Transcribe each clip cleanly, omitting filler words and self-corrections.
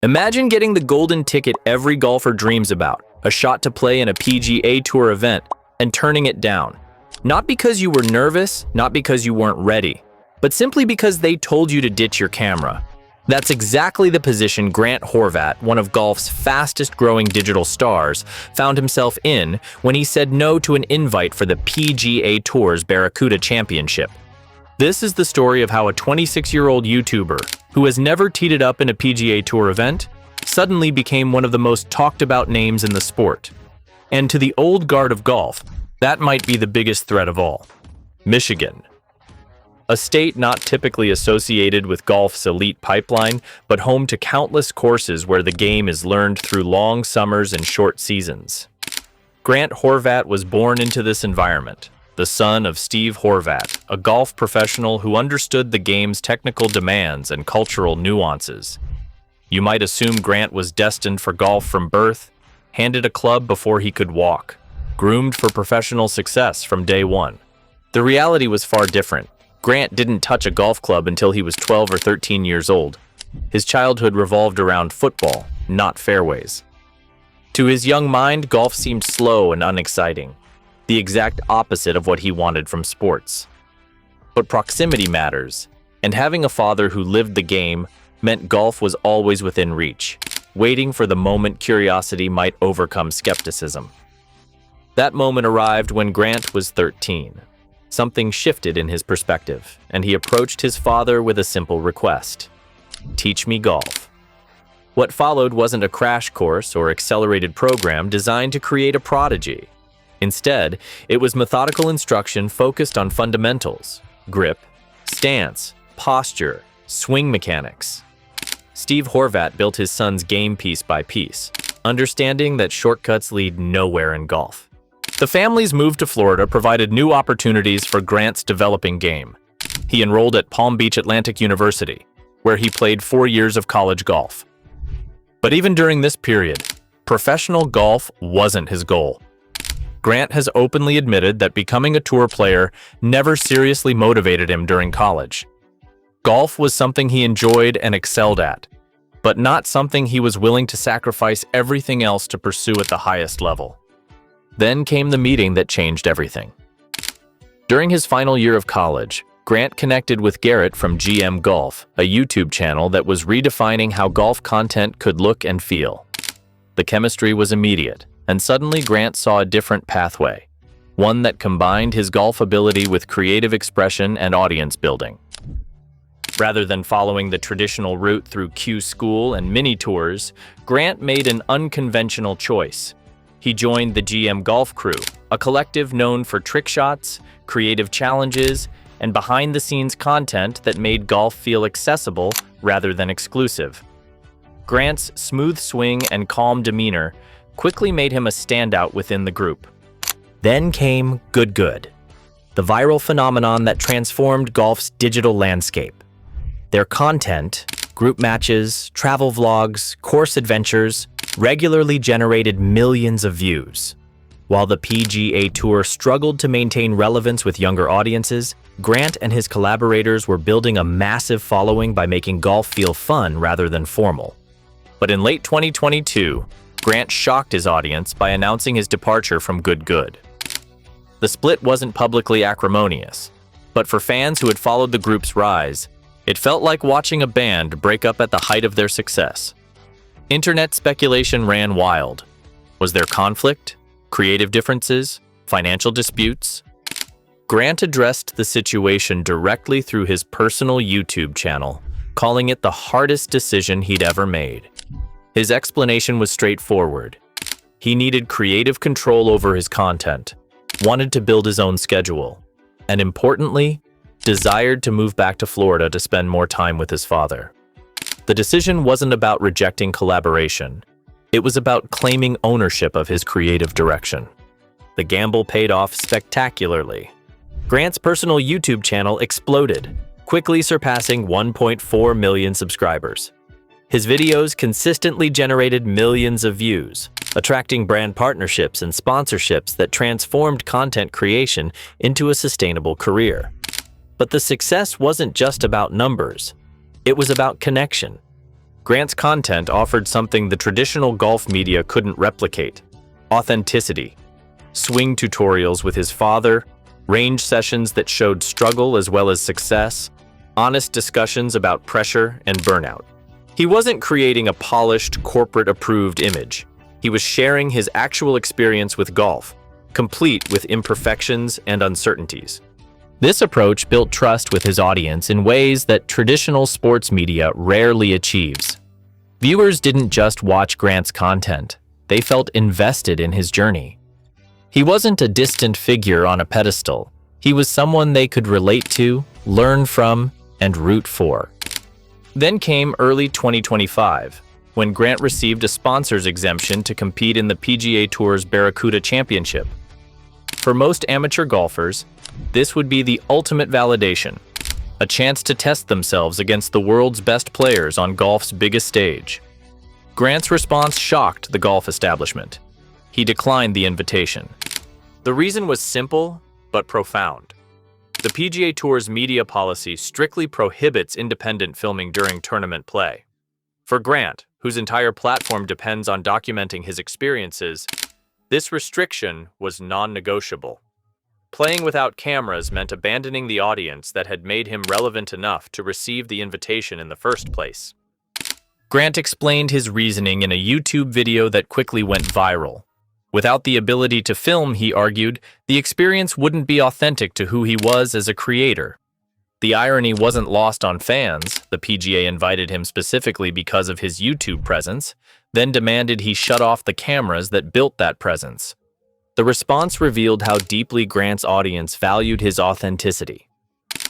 Imagine getting the golden ticket every golfer dreams about, a shot to play in a PGA Tour event, and turning it down. Not because you were nervous, not because you weren't ready, but simply because they told you to ditch your camera. That's exactly the position Grant Horvat, one of golf's fastest-growing digital stars, found himself in when he said no to an invite for the PGA Tour's Barracuda Championship. This is the story of how a 26-year-old YouTuber, who has never teed it up in a PGA Tour event, suddenly became one of the most talked-about names in the sport. And to the old guard of golf, that might be the biggest threat of all. Michigan. A state not typically associated with golf's elite pipeline, but home to countless courses where the game is learned through long summers and short seasons. Grant Horvat was born into this environment, the son of Steve Horvat, a golf professional who understood the game's technical demands and cultural nuances. You might assume Grant was destined for golf from birth, handed a club before he could walk, groomed for professional success from day one. The reality was far different. Grant didn't touch a golf club until he was 12 or 13 years old. His childhood revolved around football, not fairways. To his young mind, golf seemed slow and unexciting, the exact opposite of what he wanted from sports. But proximity matters, and having a father who lived the game meant golf was always within reach, waiting for the moment curiosity might overcome skepticism. That moment arrived when Grant was 13. Something shifted in his perspective, and he approached his father with a simple request: teach me golf. What followed wasn't a crash course or accelerated program designed to create a prodigy. Instead, it was methodical instruction focused on fundamentals: grip, stance, posture, swing mechanics. Steve Horvat built his son's game piece by piece, understanding that shortcuts lead nowhere in golf. The family's move to Florida provided new opportunities for Grant's developing game. He enrolled at Palm Beach Atlantic University, where he played 4 years of college golf. But even during this period, professional golf wasn't his goal. Grant has openly admitted that becoming a tour player never seriously motivated him during college. Golf was something he enjoyed and excelled at, but not something he was willing to sacrifice everything else to pursue at the highest level. Then came the meeting that changed everything. During his final year of college, Grant connected with Garrett from GM Golf, a YouTube channel that was redefining how golf content could look and feel. The chemistry was immediate, and suddenly Grant saw a different pathway, one that combined his golf ability with creative expression and audience building. Rather than following the traditional route through Q School and mini tours, Grant made an unconventional choice. He joined the GM Golf Crew, a collective known for trick shots, creative challenges, and behind-the-scenes content that made golf feel accessible rather than exclusive. Grant's smooth swing and calm demeanor quickly made him a standout within the group. Then came Good, the viral phenomenon that transformed golf's digital landscape. Their content, group matches, travel vlogs, course adventures, regularly generated millions of views. While the PGA Tour struggled to maintain relevance with younger audiences, Grant and his collaborators were building a massive following by making golf feel fun rather than formal. But in late 2022, Grant shocked his audience by announcing his departure from Good. The split wasn't publicly acrimonious, but for fans who had followed the group's rise, it felt like watching a band break up at the height of their success. Internet speculation ran wild. Was there conflict, creative differences, financial disputes? Grant addressed the situation directly through his personal YouTube channel, calling it the hardest decision he'd ever made. His explanation was straightforward. He needed creative control over his content, wanted to build his own schedule, and importantly, desired to move back to Florida to spend more time with his father. The decision wasn't about rejecting collaboration. It was about claiming ownership of his creative direction. The gamble paid off spectacularly. Grant's personal YouTube channel exploded, quickly surpassing 1.4 million subscribers. His videos consistently generated millions of views, attracting brand partnerships and sponsorships that transformed content creation into a sustainable career. But the success wasn't just about numbers. It was about connection. Grant's content offered something the traditional golf media couldn't replicate: authenticity. Swing tutorials with his father, range sessions that showed struggle as well as success, honest discussions about pressure and burnout. He wasn't creating a polished, corporate-approved image. He was sharing his actual experience with golf, complete with imperfections and uncertainties. This approach built trust with his audience in ways that traditional sports media rarely achieves. Viewers didn't just watch Grant's content, they felt invested in his journey. He wasn't a distant figure on a pedestal. He was someone they could relate to, learn from, and root for. Then came early 2025, when Grant received a sponsor's exemption to compete in the PGA Tour's Barracuda Championship. For most amateur golfers, this would be the ultimate validation, a chance to test themselves against the world's best players on golf's biggest stage. Grant's response shocked the golf establishment. He declined the invitation. The reason was simple, but profound. The PGA Tour's media policy strictly prohibits independent filming during tournament play. For Grant, whose entire platform depends on documenting his experiences, this restriction was non-negotiable. Playing without cameras meant abandoning the audience that had made him relevant enough to receive the invitation in the first place. Grant explained his reasoning in a YouTube video that quickly went viral. Without the ability to film, he argued, the experience wouldn't be authentic to who he was as a creator. The irony wasn't lost on fans. The PGA invited him specifically because of his YouTube presence, then demanded he shut off the cameras that built that presence. The response revealed how deeply Grant's audience valued his authenticity.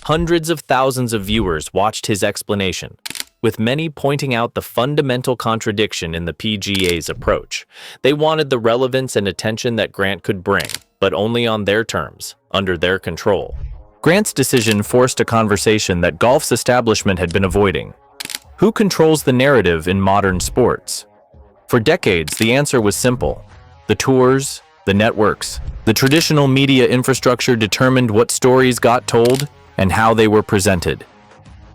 Hundreds of thousands of viewers watched his explanation, with many pointing out the fundamental contradiction in the PGA's approach. They wanted the relevance and attention that Grant could bring, but only on their terms, under their control. Grant's decision forced a conversation that golf's establishment had been avoiding. Who controls the narrative in modern sports? For decades, the answer was simple. The tours, the networks, the traditional media infrastructure determined what stories got told and how they were presented.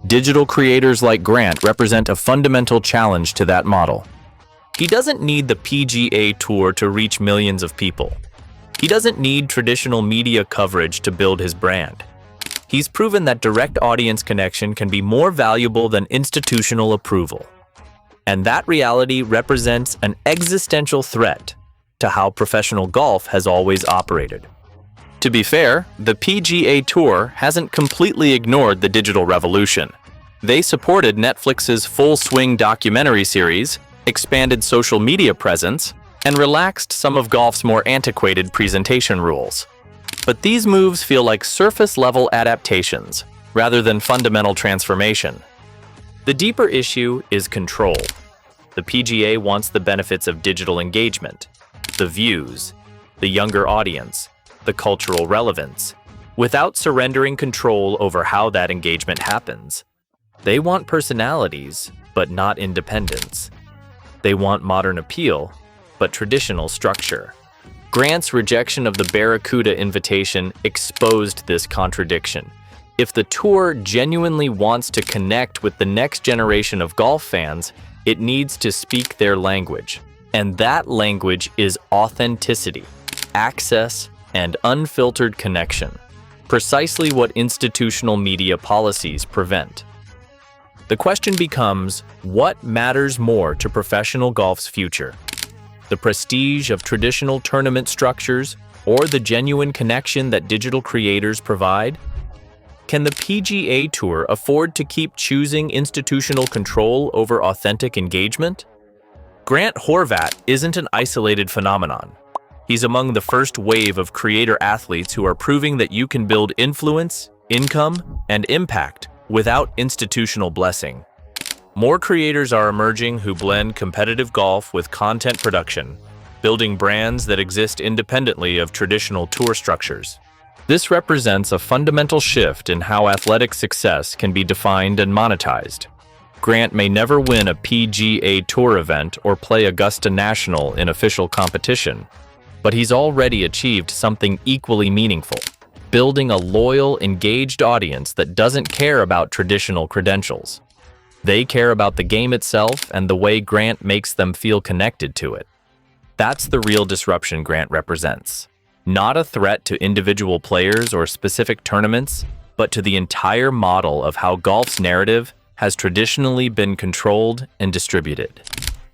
Digital creators like Grant represent a fundamental challenge to that model. He doesn't need the PGA Tour to reach millions of people. He doesn't need traditional media coverage to build his brand. He's proven that direct audience connection can be more valuable than institutional approval. And that reality represents an existential threat to how professional golf has always operated. To be fair, the PGA Tour hasn't completely ignored the digital revolution. They supported Netflix's Full Swing documentary series, expanded social media presence, and relaxed some of golf's more antiquated presentation rules. But these moves feel like surface-level adaptations, rather than fundamental transformation. The deeper issue is control. The PGA wants the benefits of digital engagement, the views, the younger audience, the cultural relevance, without surrendering control over how that engagement happens. They want personalities, but not independence. They want modern appeal, but traditional structure. Grant's rejection of the Barracuda invitation exposed this contradiction. If the tour genuinely wants to connect with the next generation of golf fans, it needs to speak their language. And that language is authenticity, access, and unfiltered connection. Precisely what institutional media policies prevent. The question becomes, what matters more to professional golf's future? The prestige of traditional tournament structures or the genuine connection that digital creators provide? Can the PGA Tour afford to keep choosing institutional control over authentic engagement? Grant Horvat isn't an isolated phenomenon. He's among the first wave of creator athletes who are proving that you can build influence, income, and impact without institutional blessing. More creators are emerging who blend competitive golf with content production, building brands that exist independently of traditional tour structures. This represents a fundamental shift in how athletic success can be defined and monetized. Grant may never win a PGA Tour event or play Augusta National in official competition, but he's already achieved something equally meaningful, building a loyal, engaged audience that doesn't care about traditional credentials. They care about the game itself and the way Grant makes them feel connected to it. That's the real disruption Grant represents. Not a threat to individual players or specific tournaments, but to the entire model of how golf's narrative has traditionally been controlled and distributed.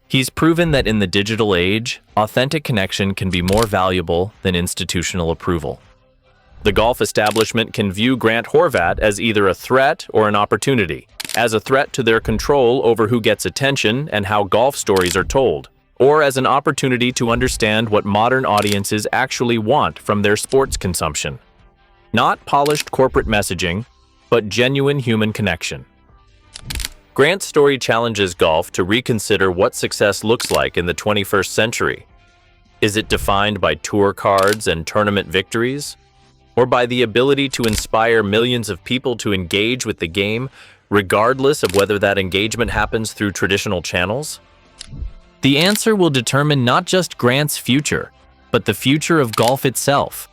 He's proven that in the digital age, authentic connection can be more valuable than institutional approval. The golf establishment can view Grant Horvat as either a threat or an opportunity, as a threat to their control over who gets attention and how golf stories are told, or as an opportunity to understand what modern audiences actually want from their sports consumption. Not polished corporate messaging, but genuine human connection. Grant's story challenges golf to reconsider what success looks like in the 21st century. Is it defined by tour cards and tournament victories? Or by the ability to inspire millions of people to engage with the game, regardless of whether that engagement happens through traditional channels? The answer will determine not just Grant's future, but the future of golf itself.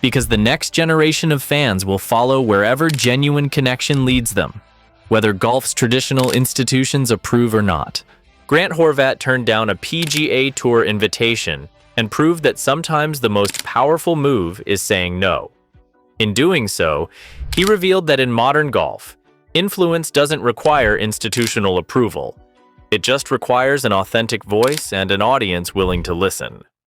Because the next generation of fans will follow wherever genuine connection leads them, whether golf's traditional institutions approve or not. Grant Horvat turned down a PGA Tour invitation and proved that sometimes the most powerful move is saying no. In doing so, he revealed that in modern golf, influence doesn't require institutional approval. It just requires an authentic voice and an audience willing to listen.